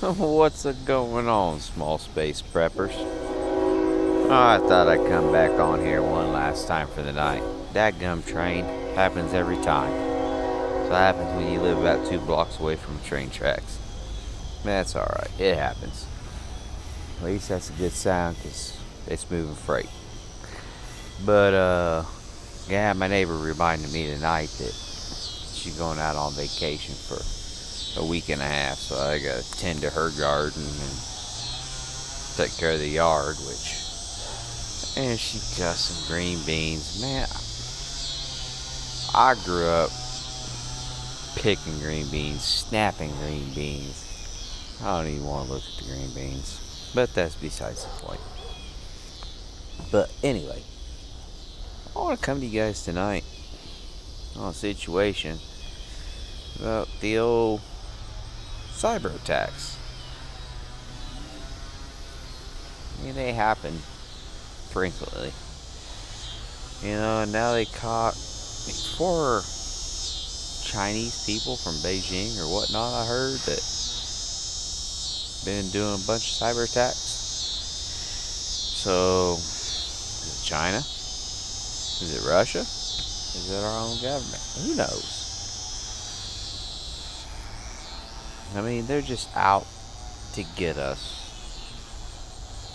What's going on, small space preppers? Oh, I thought I'd come back on here one last time for the night. That gum train happens every time. So it happens when you live about 2 blocks away from train tracks. That's alright, it happens. At least that's a good sound because it's moving freight. But, yeah, my neighbor reminded me tonight that she's going out on vacation for a week and a half, so I gotta tend to her garden and take care of the yard, which. And she got some green beans. Man, I grew up picking green beans, snapping green beans. I don't even want to look at the green beans. But that's besides the point. But anyway, I want to come to you guys tonight on a situation about the old cyber attacks. I mean, they happen frequently. And now they caught 4 Chinese people from Beijing or whatnot, I heard, that been doing a bunch of cyber attacks. So, is it China? Is it Russia? Is it our own government? Who knows? I mean, they're just out to get us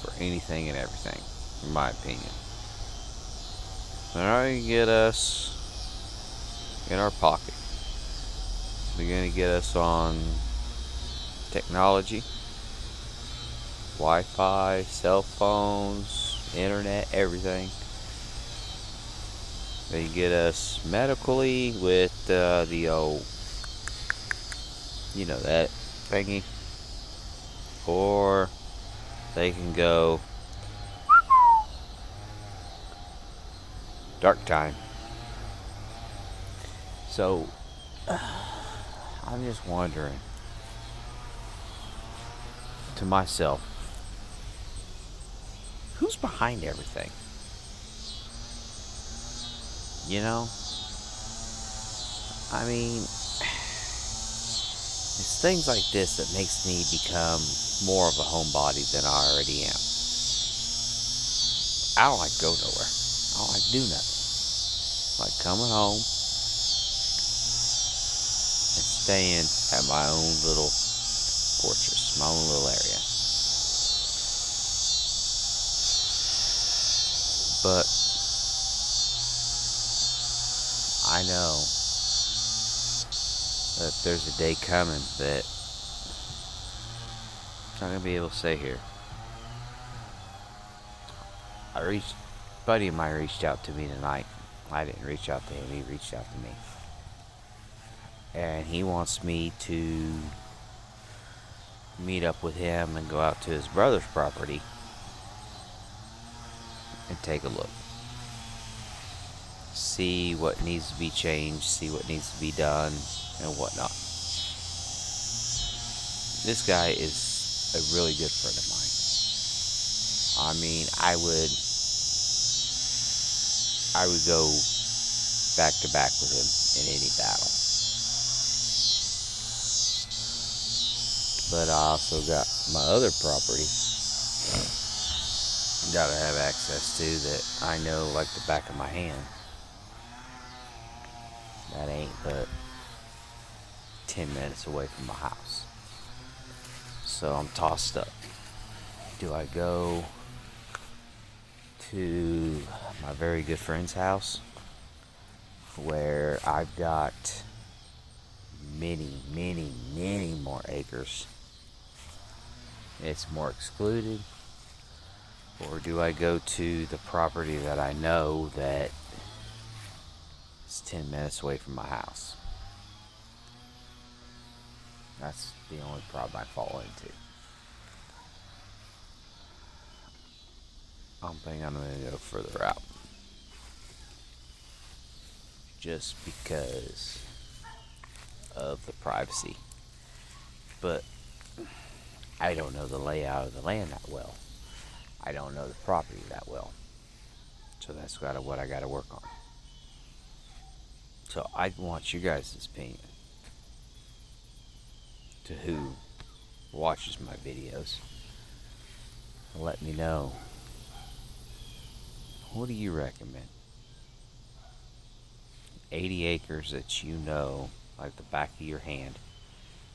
for anything and everything, in my opinion. They're not going to get us in our pocket. They're going to get us on technology, Wi-Fi, cell phones, internet, everything. They get us medically with the old, that thingy. Or they can go dark time. So, I'm just wondering to myself, who's behind everything? I mean, it's things like this that makes me become more of a homebody than I already am. I don't like to go nowhere. I don't like to do nothing. I like coming home and staying at my own little fortress, my own little area. But I know that there's a day coming that I'm not going to be able to stay here. A buddy of mine reached out to me tonight. I didn't reach out to him, he reached out to me. And he wants me to meet up with him and go out to his brother's property and take a look. See what needs to be changed, see what needs to be done, and whatnot. This guy is a really good friend of mine. I mean, I would go back to back with him in any battle. But I also got my other property that I have access to that I know like the back of my hand. That ain't but 10 minutes away from my house. So I'm tossed up. Do I go to my very good friend's house where I've got many, many, many more acres? It's more excluded. Or do I go to the property that I know that is 10 minutes away from my house? That's the only problem I fall into. I'm thinking I'm going to go further out. Just because of the privacy. But I don't know the layout of the land that well. I don't know the property that well. So that's kind of what I got to work on. So I want you guys' opinion to who watches my videos. Let me know. What do you recommend? 80 acres that you know like the back of your hand,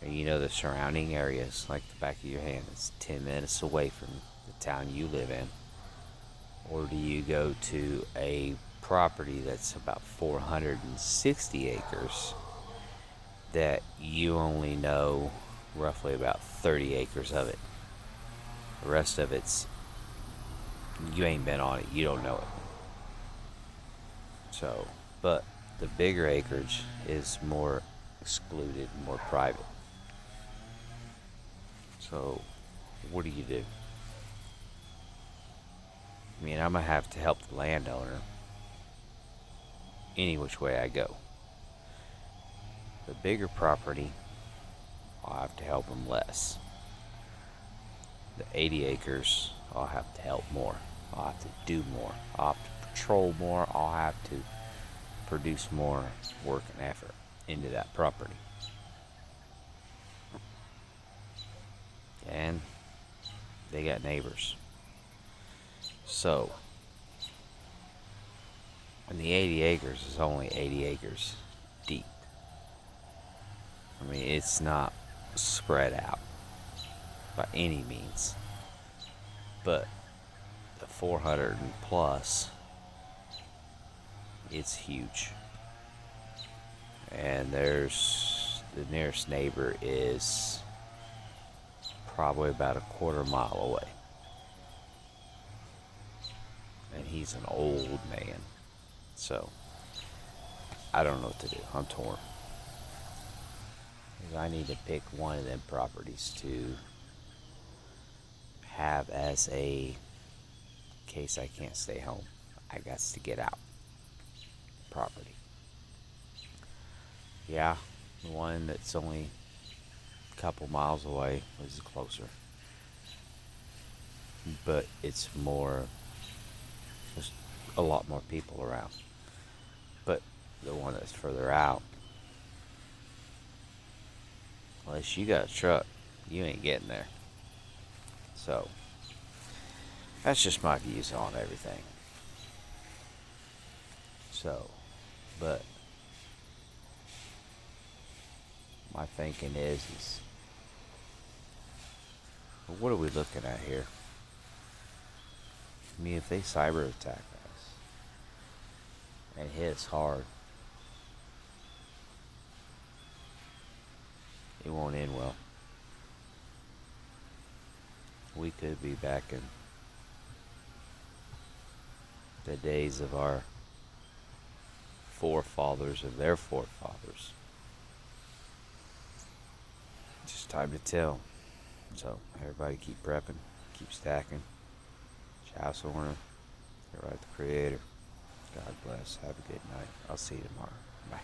and you know the surrounding areas like the back of your hand. It's 10 minutes away from the town you live in. Or do you go to a property that's about 460 acres that you only know roughly about 30 acres of it? The rest of it's, you ain't been on it, you don't know it. So, but the bigger acreage is more excluded, more private. So, what do you do? I mean, I'm gonna have to help the landowner any which way I go. The bigger property, I'll have to help him less. The 80 acres, I'll have to help more. I'll have to do more. I'll have to patrol more. I'll have to produce more work and effort into that property. And they got neighbors. So, and the 80 acres is only 80 acres deep. I mean, it's not spread out by any means. But the 400 and plus, it's huge. And there's the nearest neighbor is probably about a quarter mile away. And he's an old man. So, I don't know what to do. I'm torn. I need to pick one of them properties to have as a case I can't stay home. I got to get out property. Yeah, the one that's only a couple miles away is closer. But it's more, there's a lot more people around. But the one that's further out, unless you got a truck, you ain't getting there. So, that's just my views on everything. So, but my thinking is what are we looking at here? I mean, if they cyber attack us and hit us hard, it won't end well. We could be back in the days of our forefathers of their forefathers. Just time to tell. So, everybody keep prepping, keep stacking. Ciao, Sorna. You're right, the Creator. God bless. Have a good night. I'll see you tomorrow. Bye.